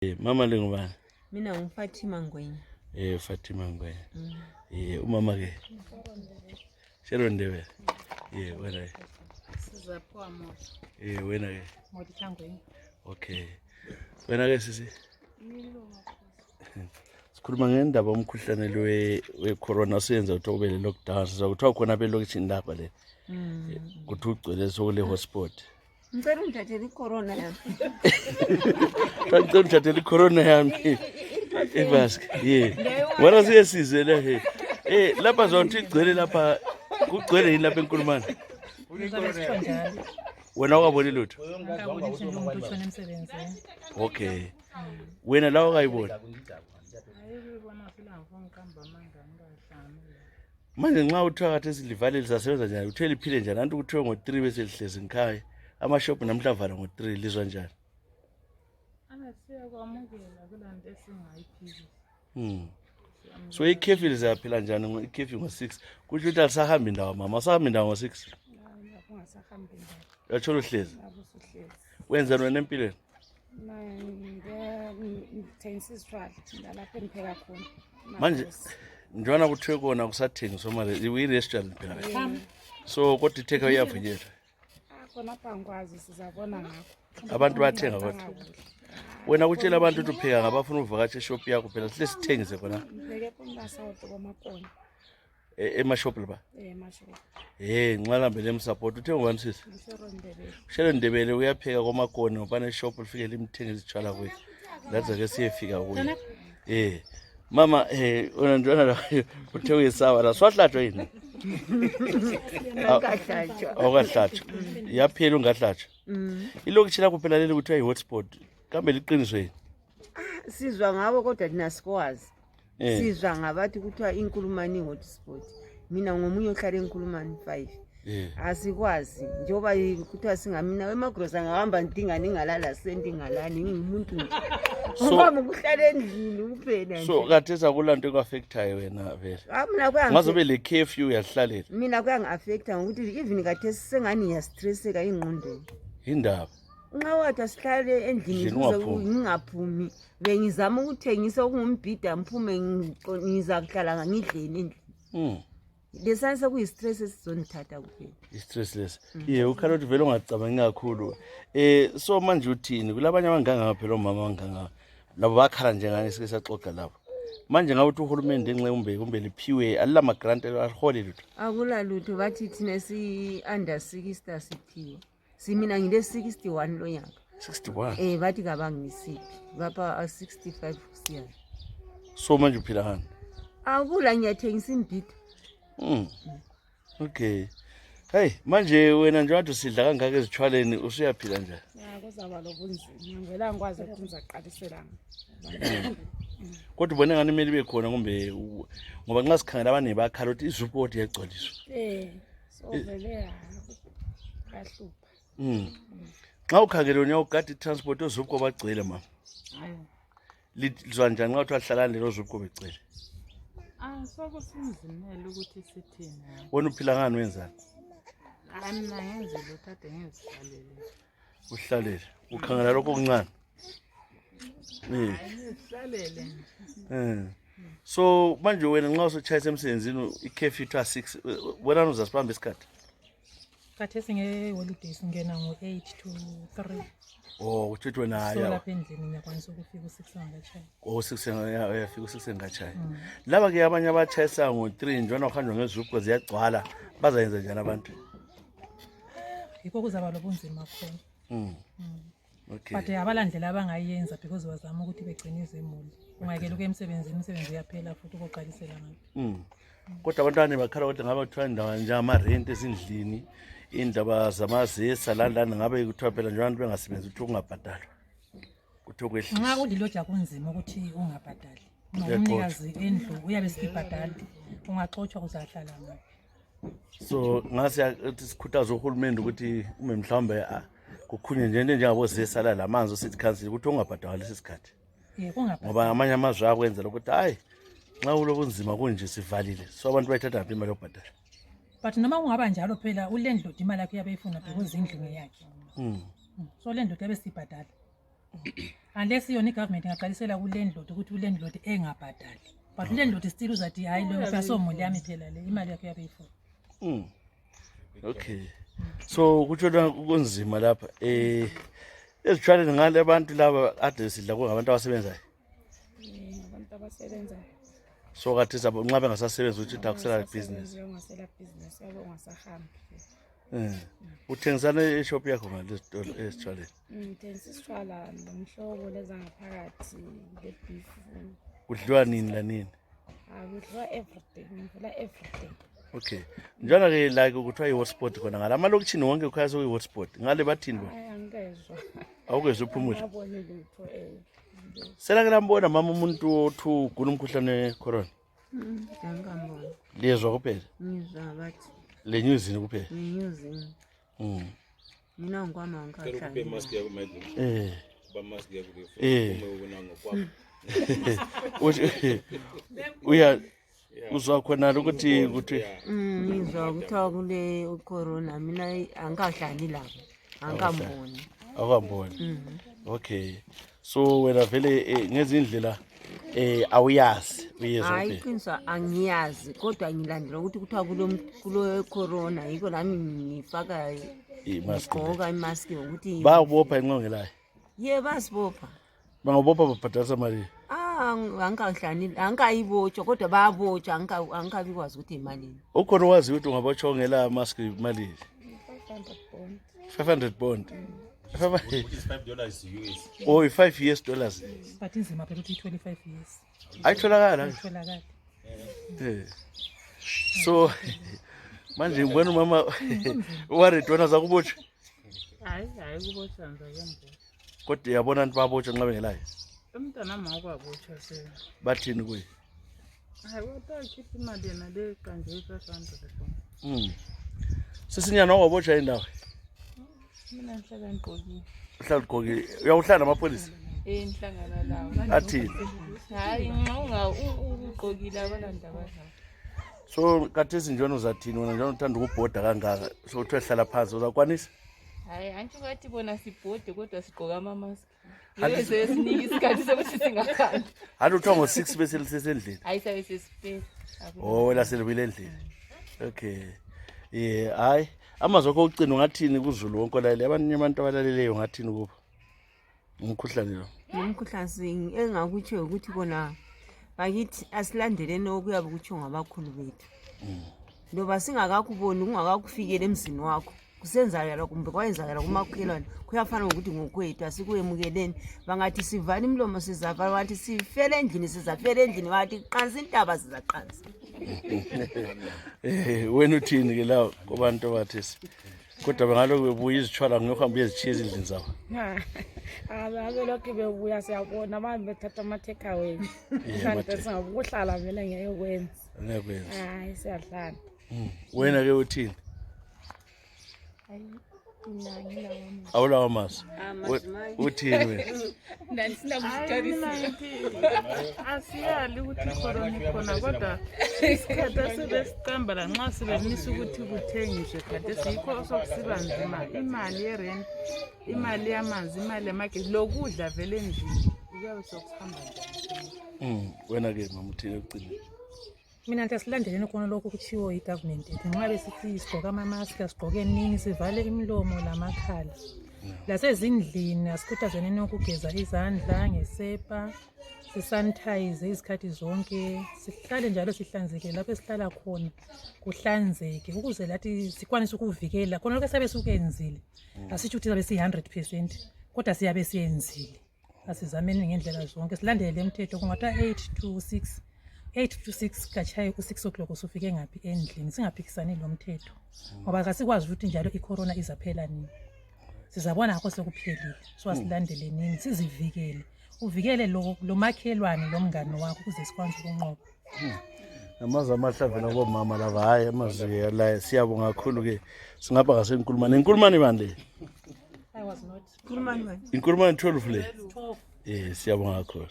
Mama lengubani? Mina nguFatima Ngwenya. Fatima Ngwenya. Umama ke? Shelondebe. Wena ke? Sizapho Moto. Wena ke? Moto Ngwenya. Okay. Wena ke sisi? Sikhuluma ngendaba omkhuhlane lo we-corona siyenza ukuthi kube le lockdown. Sizakuthiwa khona belokitshini lapha le. Kuthi ugcwele sokule hotspot. Ngicela ungithathele icorona yami. Ngicela ungithathele icorona yami. Ebask. Wena siyesize la he. Lapha zonke igcwele lapha kugcwele yini lapha enkulumane? Wena awukaboni lutho? Okay. Wena la ukayibona? Manje nxa uthiwa kathi esidlivalile sasebenza njani? Uthwele iphile njani? Anti kuthiwe ngo-3 bese lihlezi ngikhaya. Amashop namhla avala ngo-3 lizwa njani? So ikhefi lizaphila njani? Ikhefi ngo-6. Kusho ukuthi alisahambi indawo mama. Asahambi indawo ngo-6. Yatsho uhlezi. Wenzani wena empilweni? Manje njwana kuthiwe kona kusathengiswa manje i-restaurant phela. So kodwa itheka iyavunyelwa. Khona phangwazi sizabona ngakho. Abantu bathenga kodwa. Wena utshela abantu ukuthi upheka ngabafuna uvakatshe eshop yakho phela sihle sithengise khona. Ngeke kumnasawuthi kwamakona. Emashop lapha. Emashop. Ngimalambe lemsupport uthenga ngubani sisi? Shelondebele uyapheka kwamakona ngobani eshop lifike limthengise isitshwala kwethu. Laza ke siyefika kuye. Mama wena njwana la uthe uyesawa la swahlatshwa yini? Awukahlatshwa. Yaphela ungahlatshwa. Ilokitshi lakho phela leli kuthiwa i-hotspot. Kambe liqiniswe yini? Sizwa ngabo kodwa thina sikwazi. Sizwa ngabathi kuthiwa inkulumane i-hotspot. Mina ngomunye ohlala enkulumane 5. Asikwazi njoba kuthiwa singamina emagrosa ngahamba ndingani ngalala senti ngalani ngimuntu nje. Ngoba ukuhlala endlini kuphela nje. So kathesa kulanto ekwaffectayo wena vele. Mina kuya ngazobe le curfew uyahlalela. Mina kuya ngiaffecta ngokuthi even kathesi sengani ngiyastresseka ingqondweni. Indaba. Nxa wathi asihlale endlini ngingaphumi bengizama ukuthengisa okungumbhida mphume ngiza kuhlala ngidleni endlini. Lesanse kuyistress esizonithatha kuphela. Istress less. Ukhala ukuthi vele ungacabangi kakhulu. So manje uthini? Kulabanye abanganga phela omama abanganga. Labo bakhala njengani sike saxoxa lapho. Manje ngabe uthi uhulumende enxe kumbe liphiwe alama grant ahole lutho. Akula lutho bathi thina si under 60 siphiwe. Simina ngile 61 lo nyaka. 61. Bathi kabangisiphi. Bapha 65 siya. So manje uphila hani? Akula ngiyathengisa imbhida. Okay. Hey, manje wena nje wathi usidla kangaka ezithwaleni usuyaphila njani? Kuzaba lobunzima. Ngivela ngikwazi ukuthi ngizaqalisela. Kodwa ubone ngani imeli bekhona kumbe ngoba nxa sikhangela abane bakhala ukuthi izuport yagcwaliswa. So vele ahlupha. Nxa ukhangele wena ugadi transport ozupko bagcwele mama. Lizwa njani nxa uthi ahlala lelo zupko begcwele? Sokusinzimela ukuthi sithini. Wena uphila ngani wenzani? Mina ngenze lokho ade ngizihlalele. Uhlalele. Ukhangela lokho okuncane. Ngizihlalele. So manje wena nxa usuchayisa emsebenzini ikhefi ithiwa 6 wena uzasibamba isikhathi? Kathesi nge-holiday singena ngo-8 to 3. Uthi wena haya. So lapha endlini ngiyakwanisa ukufika u-6 ngachaya. 6 uyafika u-6 ngachaya. Laba ke abanye abachayisa ngo-3 njalo uhanjwa ngezupho ziyagcwala bazayenza njani abantu? Yikho kuzaba lobunzima khona. Okay. But abalandlela abangayenza because bazama ukuthi begcinize imuli. Ungayekela ukuya emsebenzini umsebenzi uyaphela futhi ukoqalisela ngayo. Kodwa abantwana bakhala ukuthi ngabe kuthiwa indawo nje ama-rent ezindlini indaba zamazesa lana ngabe kuthiwa phela nje abantu bengasebenzi ukuthi ungabhadalwa. Kuthi okwehlisa. Nxa kuliloja kunzima ukuthi ungabhadali. Umnikazi endlu uyabe sibhadala. Ungaxoxwa kuzahlala ngayo. So ngase ukuthi sikhuthaza uhulumende ukuthi ume mhlawumbe kukhunye nje njengabo zesala lamanzi city council ukuthi ungabhadali lesi sikhathi. Ngoba amanye amazwe akwenza ukuthi hayi nxa ulobunzima kunje sivalile so abantu bayithatha imali yokubhadala. But noma kungaba njalo phela ulandlord imali yakhe yabe ifuna because indlu ngeyakhe. So landlord yabe sibhadala. unless yona igovernment ingaqalisela kulandlord ukuthi ulandlord engabhadali but ulandlord still uzathi hayi lo phasomoli yami phela le imali yakhe yabeyifuna. Okay, so kutshona kunzima lapha ezitshwaleni ngale abantu laba ade sidla kungabantu abasebenzayo. Abantu abasebenzayo. So kathi sabo nxa bengasasebenzi ukuthi takusela business. Ungasela business yabo ungasahambi. Uthengisana eshop yakho ngalezitolo ezitshwaleni. Ngithengisa isitshwala nomhlobo lezangaphakathi le-beef. Udliwa nini la nini? Kudliwa everyday, ngivula everyday. Okay. Njana ke like ukuthiwa i-hotspot khona ngala amalokitshini wonke ukhaya sokuyi-hotspot. Ngale bathini bona? Angezwa. Awukezwe uphumule. Ngabona lutho Sela ke lambona mama umuntu othu ugula umkhuhlane we-corona. Angambona. Liyezwa kuphela? Ngizwa bathi. Le newsini kuphela? Ngiyuzini. Mina ngikwama ngikhahlala. Kupe mask yakho madlu. Ba mask yakho ke. Uma ngokwakho. Uya uzwa khona ukuthi ngizwa kuthiwa kule corona mina angikahlali lapho angikamboni. Awukamboni. Okay, so wena vele ngezindlela awuyazi uyezwa hayi qiniso angiyazi kodwa ngilandela ukuthi kuthiwa kulo corona yiko nami ngifaka ngigqoka imask ukuthi bayabopha inqongelayo. Basibopha. Bangabopha babhadalisa mali. Angikahlani angikayibotshwa kodwa bayabotshwa angikabikwazi ukuthi imalini. Ukhona wazi ukuthi ungabotshwa ngela mask imali. 500 bond. $5 US. Oh, $5 US. But inzima phela ukuthi 25 years. Ayitholakala. So manje ngibona umama waredona zakubotshwa. Hayi kubotshwa nzakembo. Kodwa yabona abantu babotshwa nxa bengelayo. Umntana mama kwabotshwa se. Bathini kuye? Hayi wakhipha imali yena le kanje 500. Sisinyana wabotshwa indawo. Mina ngihlala ngigqokile. Uhlala ugqokile. Uyawuhlala namapholisa? Ngihlangana lawo. Athini? Hayi nxa ugqokile abalanda abadala. So kathesi njalo uzathini wena njalo uthanda ukubhoda kangaka so uthi uhlala phansi uzakwanisa? Hayi antsho ngathi bona sibhode kodwa sigqoka ama mask. Yebo sesinika isikhathi sokuthi singakhanda. Hayi uthiwa ngo6 bese lisesendlini. Hayi sabe sesiphethe. Oh wena selibile endlini. Okay. Hayi amazwi akho ucina ngathini kuZulu wonke la abanye abantu abalaleleyo ngathini kubo? Umkhuhlane lo. Umkhuhlane engakutsho ukuthi bona bakithi asilandeleni okuyabe kutsho ngabakhulu bethu. Ngoba singakakuboni ungakakufikela emzini wakho. Kusenzakala kumbe kwayenzakala kumakhelwane kuyafana ukuthi ngokwethu asikuyemukeleni bangathi sivana imlomo sizavala wathi sifele endlini sizafela endlini wathi qansa intaba sizaqansa. Wena uthini ke la kubantu abathisi kodwa bengalo bebuya izitshwala ngokuhamba uyezichiya ezindlini zabo. Ake lokho bebuya siyabona abantu bethatha ama-take away. Kanti singakuhlala vele ngeke kwenza. Ngekwenza. Hayi siyadlala. Wena ke uthini? Awulawo masu. Uthini wena? Asiyali ukuthi corona khona kodwa isikhathi sebesicamba la nxa sebemisa ukuthi kuthengiswe kade sikho sokusiba nzima imali yerent imali yamanzi imali yamagesi lokudla vele endlini kuyabe sokuhamba njani. Wena ke mama uthini ekucineni? Mina nje silandeleni khona lokho kuchiwo igovernment ethi nxa besithi sigqoka ama-mask sigqoke nini sivale imilomo lamakhala. Lasezindlini asikhuthazaneni ukugeza izandla ngesepa sisanitize izikhathi zonke sihlale njalo sihlanzekile lapho esihlala khona kuhlanzeke ukuze lathi sikwanise ukuvikela khona lokho siyabe sikenzile asitsho ukuthi siyabe si100% kodwa siyabe siyenzile asizameni ngendlela zonke silandele imithetho kungathiwa 8 to 6 kachaye ku6 o'clock usufike ngaphi endlini singaphikisani lo mthetho ngoba kasikwazi ukuthi njalo icorona izaphela nini sizabona akho sekuphelile so asilandele nini sizivikele uvikele lo makhelwane lo mngane wakho ukuze sikwanise ukunqoba. Amazi amahlave nabomama lava hayi amazwi la siyabonga kakhulu ke singapha ngasenkulumane inkulumane bani le? I was not Kulumani bani? Inkulumane 12 le. 12. Siyabonga kakhulu.